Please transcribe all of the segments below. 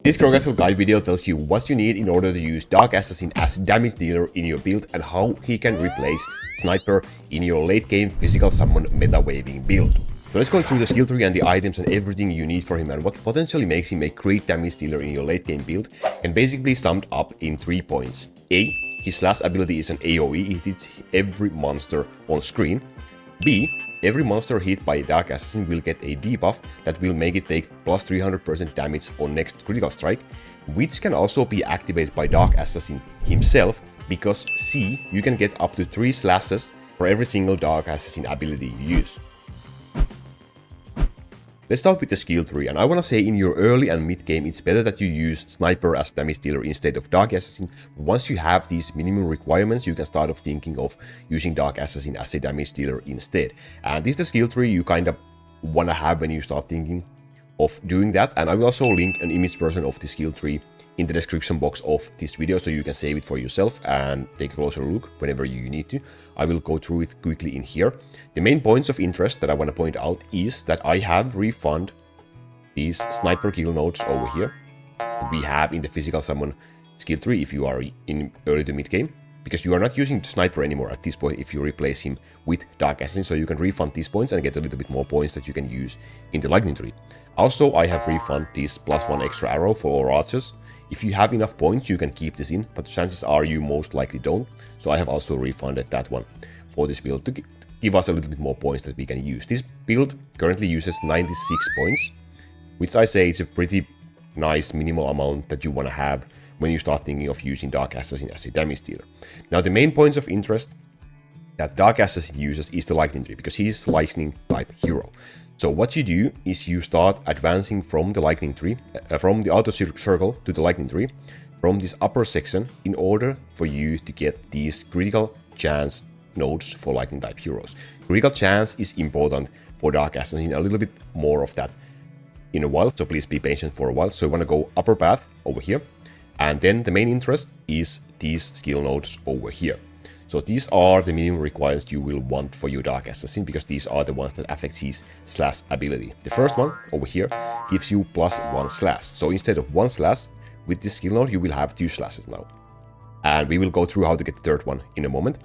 This Crocastle guide video tells you what you need in order to use Dark Assassin as damage dealer in your build and how he can replace Sniper in your late game physical summon meta waving build. So let's go through the skill tree and the items and everything you need for him and what potentially makes him a great damage dealer in your late game build, and basically summed up in 3 points. A. His slash ability is an AoE, it hits every monster on screen. B. Every monster hit by Dark Assassin will get a debuff that will make it take plus 300% damage on next critical strike, which can also be activated by Dark Assassin himself, because C. You can get up to 3 slashes for every single Dark Assassin ability you use. Let's start with the skill tree, and I wanna say in your early and mid game it's better that you use Sniper as damage dealer instead of Dark Assassin. Once you have these minimum requirements, you can start thinking of using Dark Assassin as a damage dealer instead. And this is the skill tree you kind of wanna have when you start thinking of doing that, and I will also link an image version of the skill tree in the description box of this video so you can save it for yourself and take a closer look whenever you need to. I will go through it quickly in here. The main points of interest that I want to point out is that I have refunded these sniper kill nodes over here that we have in the physical summon skill tree if you are in early to mid game, because you are not using sniper anymore at this point if you replace him with Dark Assassin, so you can refund these points and get a little bit more points that you can use in the lightning tree. Also, I have refunded this +1 extra arrow for all archers. If you have enough points, you can keep this in, but chances are you most likely don't, so I have also refunded that one for this build to give us a little bit more points that we can use. This build currently uses 96 points, which I say is a pretty nice minimal amount that you want to have when you start thinking of using Dark Assassin as a damage dealer. Now, the main points of interest that Dark Assassin uses is the lightning tree, because he's lightning type hero. So what you do is you start advancing from the lightning tree, from the outer circle to the lightning tree, from this upper section, in order for you to get these critical chance nodes for lightning type heroes. Critical chance is important for Dark Assassin, a little bit more of that in a while, so please be patient for a while. So you want to go upper path over here, and then the main interest is these skill nodes over here. So these are the minimum requirements you will want for your Dark Assassin, because these are the ones that affect his slash ability. The first one over here gives you +1 slash. So instead of 1 slash with this skill node, you will have 2 slashes now. And we will go through how to get the third one in a moment.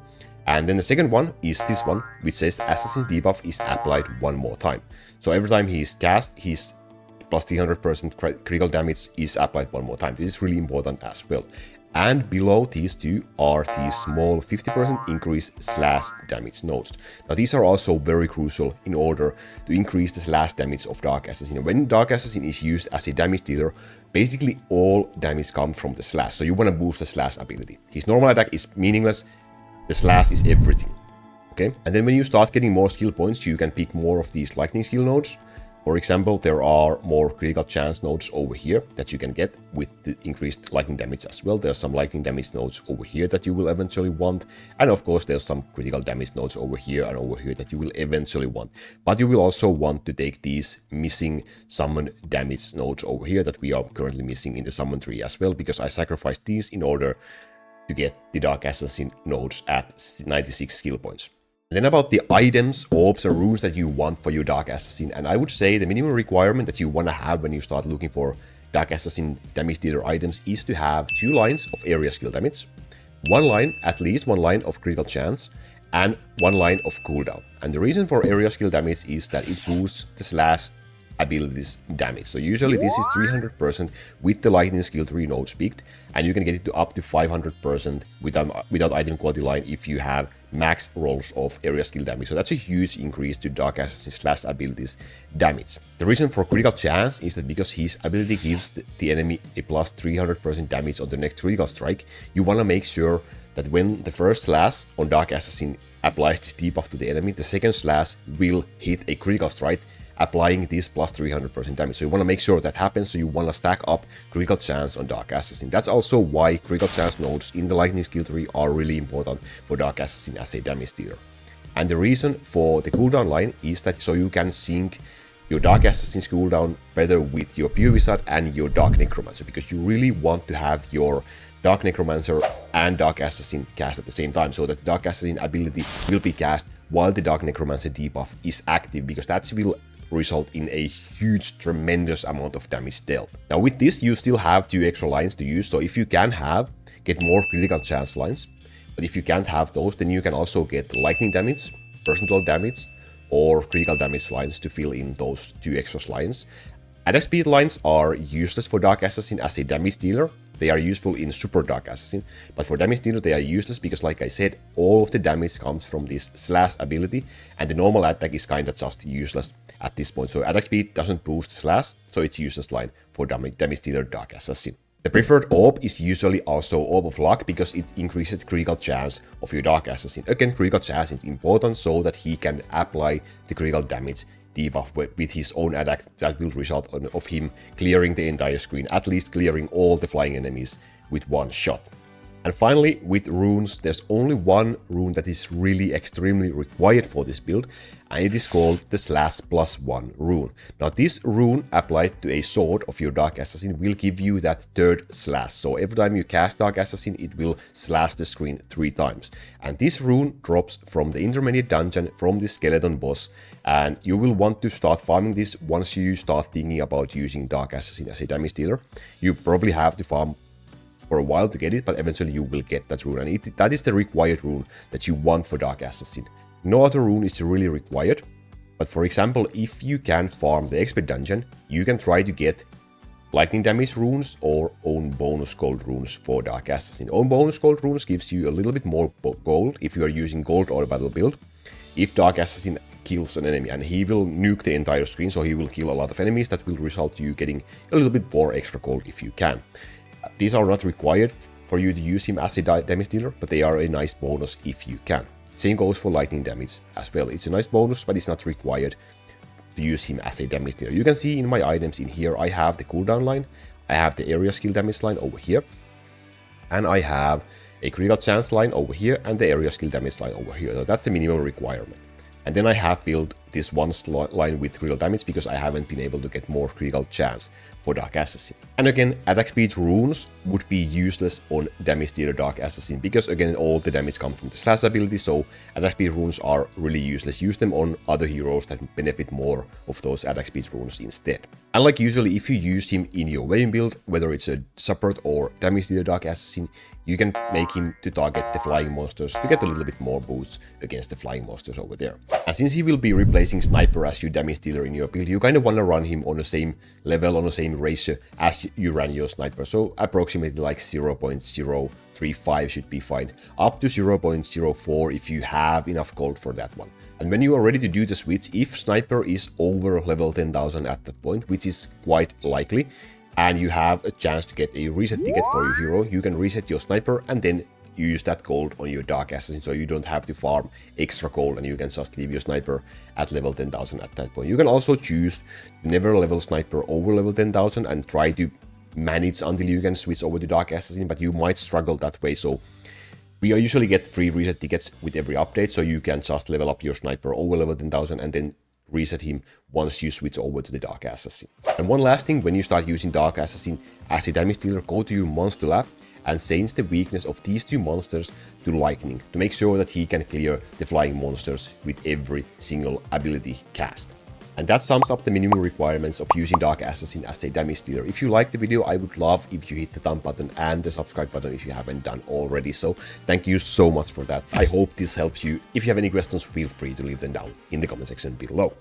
And then the second one is this one, which says Assassin debuff is applied one more time. So every time he is cast, his plus 300% critical damage is applied one more time. This is really important as well. And below these two are these small 50% increase slash damage nodes. Now these are also very crucial in order to increase the slash damage of Dark Assassin. When Dark Assassin is used as a damage dealer, basically all damage comes from the slash. So you want to boost the slash ability. His normal attack is meaningless, the slash is everything. Okay, and then when you start getting more skill points, you can pick more of these lightning skill nodes. For example, there are more critical chance nodes over here that you can get with the increased lightning damage as well. There's some lightning damage nodes over here that you will eventually want. And of course, there's some critical damage nodes over here and over here that you will eventually want. But you will also want to take these missing summon damage nodes over here that we are currently missing in the summon tree as well, because I sacrificed these in order to get the Dark Assassin nodes at 96 skill points. And then about the items, orbs, and runes that you want for your Dark Assassin, and I would say the minimum requirement that you want to have when you start looking for Dark Assassin damage dealer items is to have 2 lines of area skill damage, at least one line of critical chance, and 1 line of cooldown. And the reason for area skill damage is that it boosts the slash abilities damage. So usually this is 300% with the lightning skill tree nodes picked, and you can get it to up to 500% without item quality line if you have max rolls of area skill damage. So that's a huge increase to Dark Assassin slash abilities damage. The reason for critical chance is that because his ability gives the enemy a plus 300% damage on the next critical strike, you want to make sure that when the first slash on Dark Assassin applies this debuff to the enemy, the second slash will hit a critical strike, applying this plus 300% damage. So you want to make sure that happens, so you want to stack up critical chance on Dark Assassin. That's also why critical chance nodes in the lightning skill tree are really important for Dark Assassin as a damage dealer. And the reason for the cooldown line is that so you can sync your Dark Assassin's cooldown better with your Pure Wizard and your Dark Necromancer, because you really want to have your Dark Necromancer and Dark Assassin cast at the same time, so that the Dark Assassin ability will be cast while the Dark Necromancer debuff is active, because that will result in a huge, tremendous amount of damage dealt. Now with this, you still have 2 extra lines to use, so if you can get more critical chance lines, but if you can't have those, then you can also get lightning damage, percentile damage, or critical damage lines to fill in those 2 extra lines. Attack speed lines are useless for Dark Assassin as a damage dealer. They are useful in Super Dark Assassin, but for damage dealer they are useless because, like I said, all of the damage comes from this slash ability, and the normal attack is kinda just useless at this point. So attack speed doesn't boost slash, so it's useless line for damage dealer Dark Assassin. The preferred orb is usually also Orb of Luck because it increases critical chance of your Dark Assassin. Again, critical chance is important so that he can apply the critical damage debuff with his own attack that will result of him clearing the entire screen, at least clearing all the flying enemies with one shot. And finally, with runes, there's only one rune that is really extremely required for this build, and it is called the /+1 rune. Now this rune applied to a sword of your Dark Assassin will give you that third slash. So every time you cast Dark Assassin, it will slash the screen 3 times. And this rune drops from the intermediate dungeon from the skeleton boss, and you will want to start farming this once you start thinking about using Dark Assassin as a damage dealer. You probably have to farm for a while to get it, but eventually you will get that rune, and that is the required rune that you want for Dark Assassin. No other rune is really required, but for example, if you can farm the expert dungeon, you can try to get lightning damage runes or own bonus gold runes for Dark Assassin. Own bonus gold runes gives you a little bit more gold if you are using gold or battle build. If Dark Assassin kills an enemy, and he will nuke the entire screen, so he will kill a lot of enemies, that will result to you getting a little bit more extra gold if you can. These are not required for you to use him as a damage dealer, but they are a nice bonus if you can. Same goes for lightning damage as well. It's a nice bonus, but it's not required to use him as a damage dealer. You can see in my items in here, I have the cooldown line, I have the area skill damage line over here, and I have a critical chance line over here and the area skill damage line over here. So that's the minimum requirement. And then I have filled this one line with critical damage because I haven't been able to get more critical chance for Dark Assassin. And again, attack speed runes would be useless on damage dealer Dark Assassin because again, all the damage comes from the slash ability, so attack speed runes are really useless. Use them on other heroes that benefit more of those attack speed runes instead. And like usually, if you use him in your weapon build, whether it's a support or damage dealer Dark Assassin, you can make him to target the flying monsters to get a little bit more boosts against the flying monsters over there. And since he will be replacing Sniper as your damage dealer in your build, you kind of want to run him on the same level, on the same ratio as you ran your Sniper. So approximately like 0.035 should be fine, up to 0.04 if you have enough gold for that one. And when you are ready to do the switch, if Sniper is over level 10,000 at that point, which is quite likely, and you have a chance to get a reset ticket for your hero, you can reset your Sniper and then you use that gold on your Dark Assassin, so you don't have to farm extra gold and you can just leave your Sniper at level 10,000 at that point. You can also choose to never level Sniper over level 10,000 and try to manage until you can switch over to Dark Assassin, but you might struggle that way. So we usually get free reset tickets with every update, so you can just level up your Sniper over level 10,000 and then reset him once you switch over to the Dark Assassin. And one last thing, when you start using Dark Assassin as a damage dealer, go to your Monsterlab and change the weakness of these 2 monsters to lightning to make sure that he can clear the flying monsters with every single ability cast. And that sums up the minimum requirements of using Dark Assassin as a damage dealer. If you liked the video, I would love if you hit the thumb button and the subscribe button if you haven't done already. So thank you so much for that. I hope this helps you. If you have any questions, feel free to leave them down in the comment section below.